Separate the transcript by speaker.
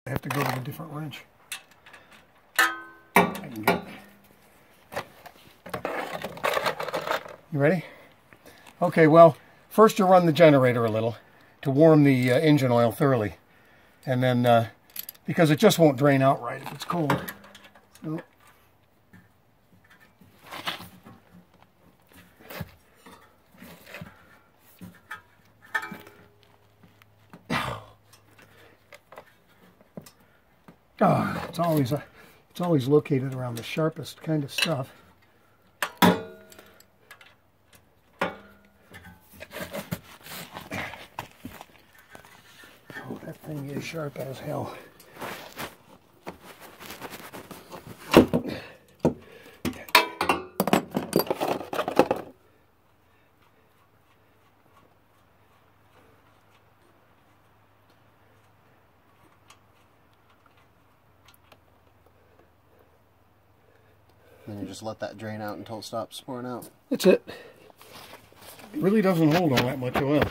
Speaker 1: I have to go to a different wrench. I can get it. You ready? Okay, well, first you run the generator a little to warm the engine oil thoroughly. And then, because it just won't drain out right if it's cold. So, oh, it's always located around the sharpest kind of stuff. Oh, that thing is sharp as hell.
Speaker 2: Then you just let that drain out until it stops pouring out.
Speaker 1: That's it. It really doesn't hold all that much oil.